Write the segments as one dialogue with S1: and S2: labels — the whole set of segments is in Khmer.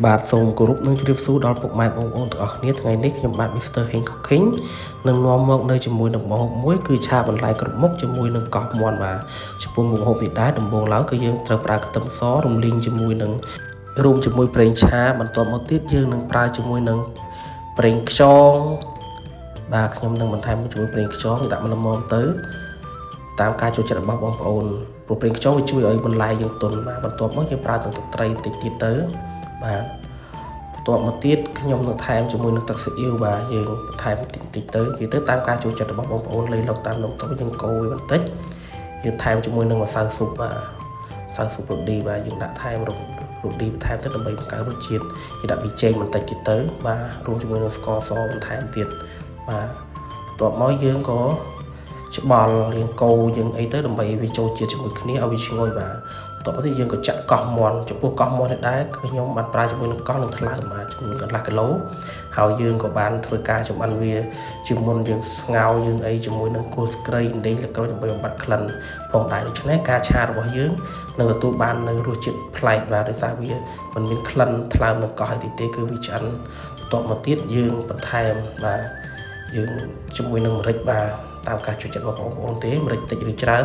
S1: បាទសូមគោរពនឹងជម្រាបសួរដល់ពុកម៉ែបងប្អូនទាំងអស់គ្នាថ្ងៃនេះខ្ញុំបាទ Mr. Heng Cooking នឹងនាំមកនៅជាមួយនឹងម្ហូបមួយគឺឆាបន្លែគ្រប់មុខជាមួយនឹងកោសមាន់បាទចំពោះម្ហូបនេះដែរដំបូងឡើយគឺយើងត្រូវប្រើខ្ទឹមសរំលីងជាមួយនឹងរួមជាមួយប្រេងឆាបន្ទាប់មកទៀតយើងនឹងប្រើជាមួយនឹងប្រេងខ្យងបាទខ្ញុំនឹងបន្ថែមជាមួយប្រេងខ្យងដាក់ម្មុំទៅតាមការចូលចិត្តរបស់បងប្អូនព្រោះប្រេងខ្យងវាជួយឲ្យបន្លែយើងទន់បាទបន្ទាប់មកយើងប្រើទឹកត្រីបន្តិចទៀតទៅបាទបន្ទាប់មកទៀតខ្ញុំនឹងថែមជាមួយនឹងទឹកស៊ីអ៊ីវបាទយើងបន្ថែមបន្តិចទៅទៅតាមការចូលចិត្តរបស់បងប្អូនលេខលោកតាមនំទៅយើងកូរវាបន្តិចយើងថែមជាមួយនឹងម្សៅស៊ុបបាទម្សៅស៊ុបរ៉ូឌីបាទយើងដាក់ថែមរ៉ូឌីបន្ថែមទៅដើម្បីបង្កើនរសជាតិយើងដាក់ប៊ីចេងបន្តិចទៀតទៅបាទរួមជាមួយនឹងស្ករសបន្ថែមទៀតបាទបន្ទាប់មកយើងក៏ច្បល់យើងកូរយើងអីទៅដើម្បីវាចូលជាតិជាមួយគ្នាឲ្យវាឈ្ងុយបាទបន្ទាប់មកទៀតយើងក៏ចាក់កោសមាន់ចំពោះកោសមាន់នេះដែរគឺខ្ញុំបានប្រើជាមួយនឹងកោសនិងថ្លើមបាទចំនួនកន្លះគីឡូហើយយើងក៏បានធ្វើការចម្អិនវាជាមុនយើងស្ងោរយើងអីជាមួយនឹងគល់ស្ក្រៃដេងទឹកក្រូចដើម្បីបំបត្តិក្លិនផងដែរដូច្នេះការឆារបស់យើងនឹងទទួលបាននៅរសជាតិប្លែកបាទដោយសារវាមិនមានក្លិនថ្លើមនិងកោសឲ្យទេគឺវាឆ្អិនបន្ទាប់មកទៀតយើងបន្ថែមបាទយើងជាមួយនឹងម្រេចបាទតាមការចូលចិត្តរបស់បងប្អូនទេម្រេចតិចឬច្រើន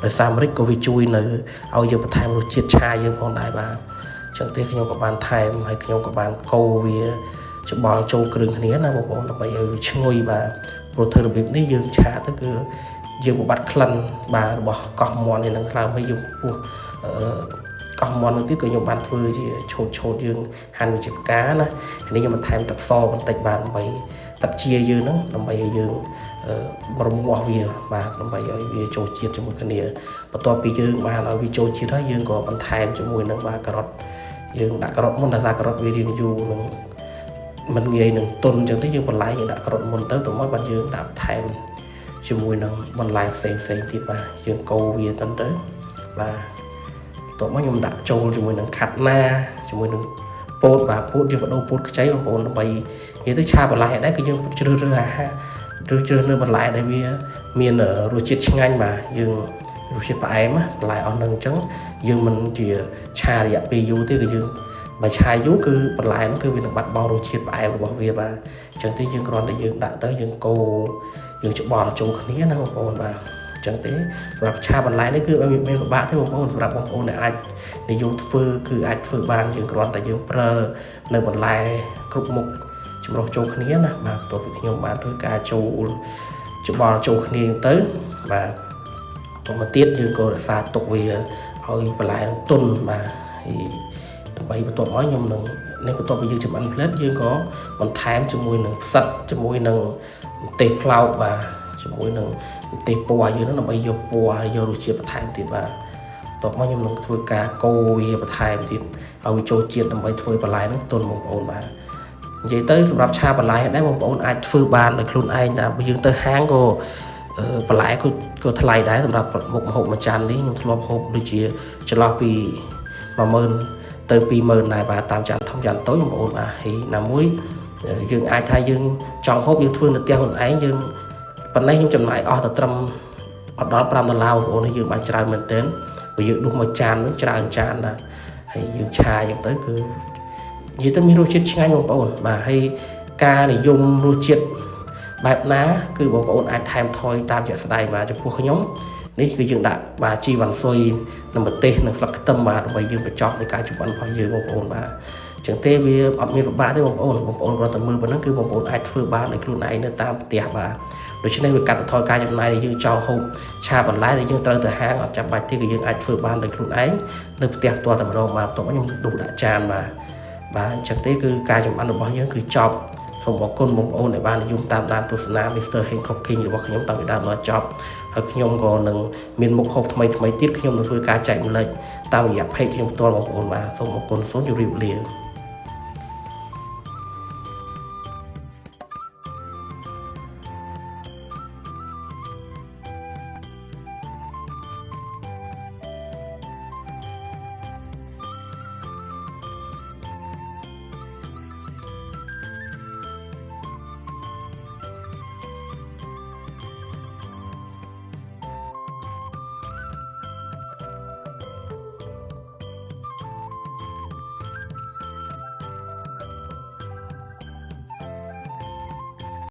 S1: ដោយសារម្រេចក៏វាជួយនៅឲ្យយើងបន្ថែមរសជាតិឆាយើងផងដែរបាទអញ្ចឹងទេខ្ញុំក៏បានថែមហើយខ្ញុំក៏បានកូរវាច្បល់ចូលគ្រឿងគ្នាណាបងប្អូនដើម្បីឲ្យវាឈ្ងុយបាទព្រោះធ្វើរបៀបនេះយើងឆាទៅគឺយើងបំបត្តិក្លិនបាទរបស់កោសមាន់នេះនឹងឡើងហើយយើងពោះកោសមាន់នោះទៀតក៏ខ្ញុំបានធ្វើជាឆូតយើងហាន់វាជាផ្កាណានេះខ្ញុំបន្ថែមទឹកសបន្តិចបាទដើម្បីទឹកជាយើងហ្នឹងដើម្បីឲ្យយើងរមាស់វាបាទដើម្បីឲ្យវាចូលជាតិជាមួយគ្នាបន្ទាប់ពីយើងបានឲ្យវាចូលជាតិហើយយើងក៏បន្ថែមជាមួយនឹងបាទការ៉ុតយើងដាក់ការ៉ុតមុនដោយសារការ៉ុតវារាងយូរនឹងមិនងាយនឹងទន់អញ្ចឹងទេយើងបន្លែយើងដាក់ការ៉ុតមុនទៅមកបាទយើងដាក់បន្ថែមជាមួយនឹងបន្លែផ្សេងទៀតបាទយើងកូរវាទៅបាទបន្ទាប់មកខ្ញុំដាក់ចូលជាមួយនឹងខាត់ណាជាមួយនឹងពោតបាទពោតយើងបដូរពោតខ្ចីបងប្អូនដើម្បីនិយាយទៅឆាបន្លែដែរគឺយើងជ្រើសរើសអាហារឬជ្រើសរើសបន្លែដែលវាមានរសជាតិឆ្ងាញ់បាទយើងរសជាតិផ្អែមបន្លែអស់នឹងអញ្ចឹងយើងមិនជាឆារយៈពេលយូរទេគឺយើងបើឆាយូរគឺបន្លែហ្នឹងគឺវានឹងបាត់បង់រសជាតិផ្អែមរបស់វាបាទអញ្ចឹងទេយើងគ្រាន់តែយើងដាក់ទៅយើងកូរយើងច្បល់ចូលគ្នាណាបងប្អូនបាទអញ្ចឹងទេសម្រាប់ឆាបន្លែនេះគឺមានពិបាកទេបងប្អូនសម្រាប់បងប្អូនដែលអាចនិយមធ្វើគឺអាចធ្វើបានយើងគ្រាន់តែយើងប្រើនៅបន្លែគ្រប់មុខចម្រុះចូលគ្នាណាបាទបន្ទាប់ពីខ្ញុំបានធ្វើការចូលច្បល់ចូលគ្នាទៅបាទបន្ទាប់មកទៀតយើងក៏រក្សាទុកវាឲ្យបន្លែនឹងទន់បាទហើយដើម្បីបន្ទាប់មកខ្ញុំនឹងបន្ទាប់ពីយើងចម្អិនផ្លែតយើងក៏បន្ថែមជាមួយនឹងផ្សិតជាមួយនឹងម្ទេសផ្លោកបាទជាមួយនឹងម្ទេសពណ៌យើងនឹងដើម្បីយកពណ៌ហើយយករសជាតិបន្ថែមទៀតបាទបន្ទាប់មកខ្ញុំនឹងធ្វើការកូរវាបន្ថែមទៀតឲ្យវាចូលជាតិដើម្បីធ្វើបន្លែនឹងទន់បងប្អូនបាទនិយាយទៅសម្រាប់ឆាបន្លែដែរបងប្អូនអាចធ្វើបានដោយខ្លួនឯងតែយើងទៅហាងក៏បន្លែក៏ថ្លៃដែរសម្រាប់មុខម្ហូបមួយចាននេះខ្ញុំធ្លាប់ហូបដូចជាចន្លោះពី10000ទៅ20000ដែរបាទតាមចានធំចានតូចបងប្អូនបាទហើយណាមួយយើងអាចថាយើងចង់ហូបយើងធ្វើនៅផ្ទះខ្លួនឯងយើងប៉ុន្តែខ្ញុំចំណាយអស់តែត្រឹមអត់ដល់$5បងប្អូនយើងបានច្រើនមែនទែនព្រោះយើងដួសមួយចាននោះច្រើនចានណាហើយយើងឆាយ៉ាងទៅគឺនិយាយទៅមានរសជាតិឆ្ងាញ់បងប្អូនបាទហើយការនិយមរសជាតិបែបណាគឺបងប្អូនអាចថែមថយតាមជាក់ស្ដែងបាទចំពោះខ្ញុំនេះគឺយើងដាក់បាទជីវ៉ាន់ស៊ុយនិងម្ទេសនិងស្លឹកខ្ទឹមបាទដើម្បីយើងបញ្ចប់នៃការចម្អិនរបស់យើងបងប្អូនបាទអញ្ចឹងទេវាអត់មានពិបាកទេបងប្អូនគ្រាន់តែមើលប៉ុណ្ណឹងគឺបងប្អូនអាចធ្វើបានដោយខ្លួនឯងនៅតាមផ្ទះបាទដូច្នេះវាកាត់បន្ថយការចំណាយដែលយើងចង់ហូបឆាបន្លែដែលយើងត្រូវទៅហាងអត់ចាំបាច់ទេគឺយើងអាចធ្វើបានដោយខ្លួនឯងនៅផ្ទះផ្ទាល់តែម្ដងបាទបន្ទាប់មកខ្ញុំដួសដាក់ចានបាទអញ្ចឹងទេគឺការចម្អិនរបស់យើងគឺចប់សូមអរគុណបងប្អូនដែលបាននិយមតាមដានទស្សនា Mr. Heng Cooking របស់ខ្ញុំតាំងពីដើមដល់ចប់ហើយខ្ញុំក៏នឹងមានមុខហូបថ្មីទៀតខ្ញុំនឹងធ្វើការចែកម្លែកតាមរយៈ page ខ្ញុំផ្ទាល់បងប្អូនបាទសូមអរគុណសូមជម្រាបលា